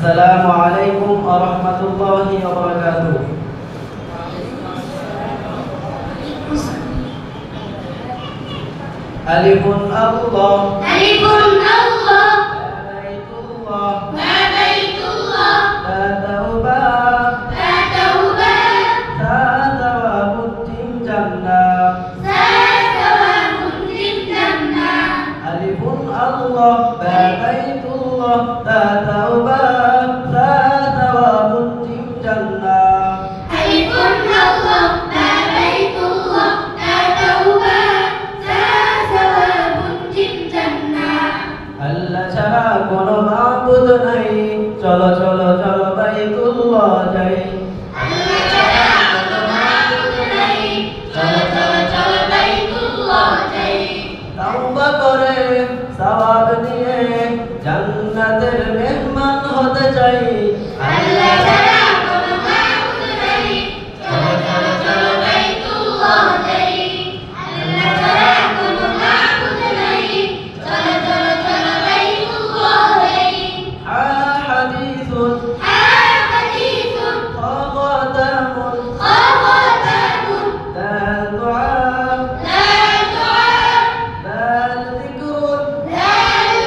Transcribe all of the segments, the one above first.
আসসালামু আলাইকুম ওয়া রাহমাতুল্লাহি ওয়া বারাকাতুহু। আলিফুন আল্লাহ আলিফুন আল্লাহ বাইতুল্লাহ বাইতুল্লাহ লা তাওবা লা তাওবা তা তাওয়াবুদ্দিন জান্নাহ সাওয়াবুদ্দিন জান্নাহ আলিফুন আল্লাহ বাইতুল্লাহ লা তাওবা তা তাওয়াবুদ্দিন জান্নাহ আলিফুন আল্লাহ বাইতুল্লাহ লা তাওবা সাওয়াবুদ্দিন জান্নাহ আল্লাহ ছাড়া কোনো মাবুদ নাই, চলো চলো চলো বাইতুল্লাহ যাই। আল্লাহ ছাড়া কোনো মাবুদ নাই, চলো চলো চলো বাইতুল্লাহ যাই। তাওবা করে সওয়াব নিয়ে জান্নাতের মেহমান হতে চাই। আল্লাহ ছাড়া কোনো মাবুদ নাই, চলো চলো চলো বাইতুল্লাহ যাই। আল্লাহ ছাড়া কোনো মাবুদ নাই, চলো চলো চলো বাইতুল্লাহ যাই। হাদিসুন হাদিসুন খাতামুন খাতামুন দাল দুআ লা দুআ দাল যিকরুন লা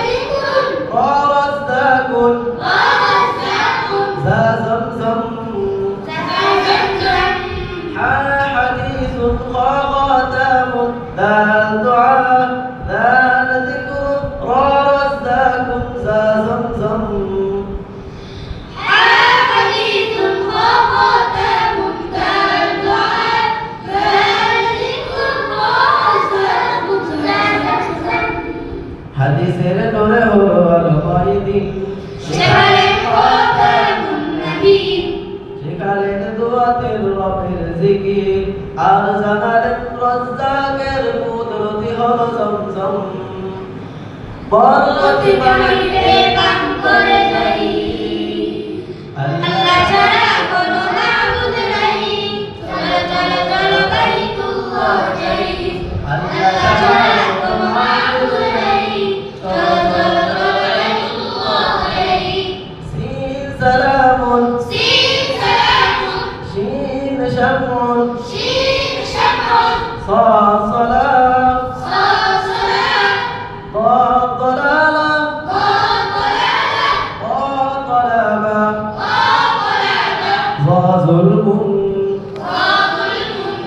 যিকরুন ওয়ারাসাকুন ওয়া রাযাকুন যা zamzam। সাফাজান হাদিসুন খাতামুন দাল দুআ দাল যিকরুন ওয়ারাসাকুন যা zamzam। হাদিসুন খাতামুন দাল দুআ দাল যিকরুন ওয়া রাযাকুন সাফাজান হাদিসের নূরে হলো আলোময় দিন, শেখালেন খাতামুন নবীন শেখালেন দোয়াতের রবের জিকির, আর জানালেন রাজ্জাকের কুদরতি হলো জমজম। বরকতি বাণীতে কাম করে যাই। আল্লাহ ছাড়া কোনো মাবুদ নাই, চলো চলো চলো বাইতুল্লাহ যাই। আল্লাহ ছাড়া কোনো মাবুদ নাই, চলো চলো চলো বাইতুল্লাহ যাই। সিন সালামুন সিন সালামুন শিন শামুন শিন শামুন সা সালাম সা সালাম তা তালালা তা তালালা তা তালাবা তা তালালা যা যুলমুন তা যুলমুন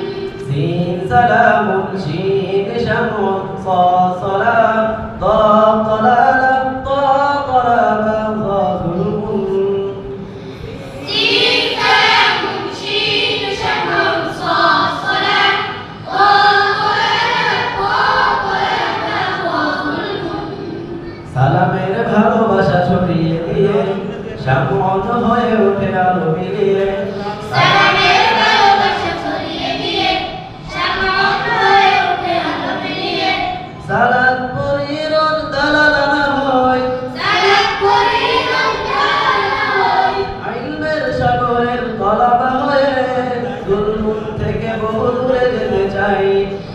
سين سلام شين شمع صا صلاة ضا ضلالة طا ضلابة ظا ظلم سين سلام شين شمع صا صلاة ضا ضلالة طا ضلالة ظا ظلم সালামের ভালোবাসা ছড়িয়ে দিয়ে শামুন হয়ে ওঠে আলো মিলিয়ে সালামের ভালোবাসা ছড়িয়ে দিয়ে শামউন হয়ে ওঠে আলো মিলিয়ে সালাত পরিরন দালালা না হয় সালাত পড়ি রমজান হয় ইলমের সাগরের তলাবা হয়ে জুলুম থেকে বহু দূরে যেতে চাই।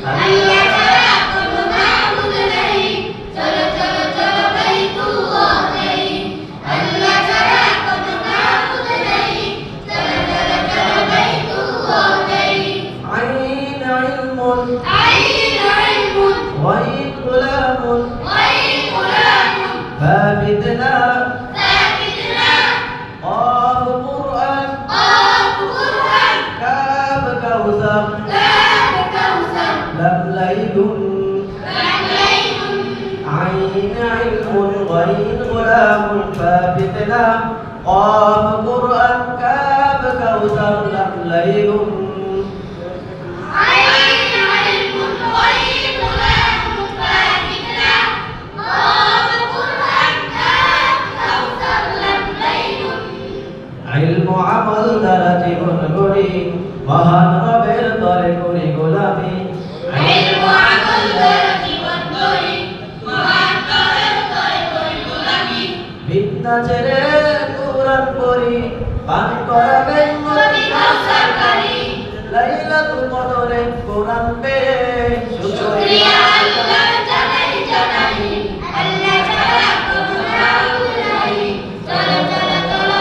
আল্লাহ ছাড়া কোনো মাবুদ নাই, চলো চলো চলো বাইতুল্লাহ যাই। আল্লাহ ছাড়া কোনো মাবুদ নাই, চলো চলো চলো বাইতুল্লাহ যাই। আইন ইলমুন আইন ইলমুন ওয়াইন গুলামুন ওয়াইন গুলামুন বাবিদনা সাবিদনা قاف قرآن قاف قرآن كاف كوثر كاف كوثر لم ليل لم ليل عين علم غين غلام فابتنا قاف قرآن كاف كوثر لم ليل عين علم غيب غلام فابتنا قاف قرآن كاف كوثر لم ليل علم عمل দ্বারা জীবন গড়ি মহান রবের তরে করি গোলামি। علم عمل দ্বারা জীবন গড়ি মহান রবের তরে করি গোলামি। বিদ্যা ছেড়ে কুরআন পড়ি পান করাবেন নবী কাউসারকারী লাইলাতুল কদরে কোরআন পেয়ে শুকরিয়া আল্লাহর জানাই জানাই। আল্লাহ ছাড়া কোনো মাবুদ নাই, চলো চলো চলো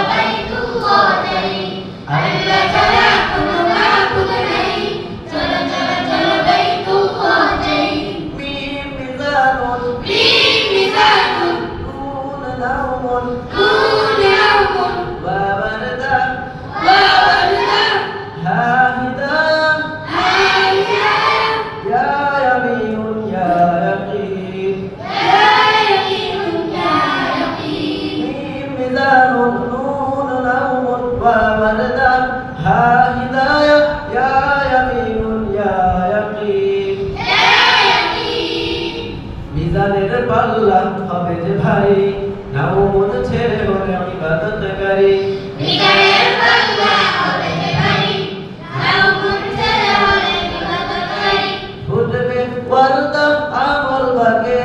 وبردا وبردا ها هداية ها هداية يا يمين يا يقين يا يقين يا يقين ميم ميزان نون نوم وبردا ها هداية يا يمين يا يقين يا يقين মিজানের পাল্লা হবে যে ভারী নাও মন ছেড়ে হলে ইবাদতকারী মিজানের পাল্লা হবে যে ভারী নাও মন ছেড়ে হলে ইবাদতকারী ফুটবে পর্দা আমল বাগে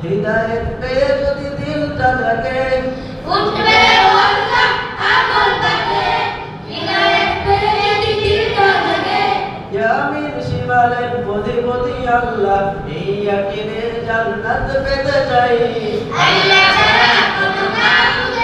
হৃদয়ের পেয়ে যদি দিলটা জাগে উঠবে ওয়াল্লা আমল বাগে হৃদয়ের পেয়ে যদি দিলটা জাগে ইয়ামিন শিমালের অধিপতি আল্লাহ এই ইয়াকিনের জান্নাত পেতে চাই আল্লাহ ছাড়া কোনো মাবুদ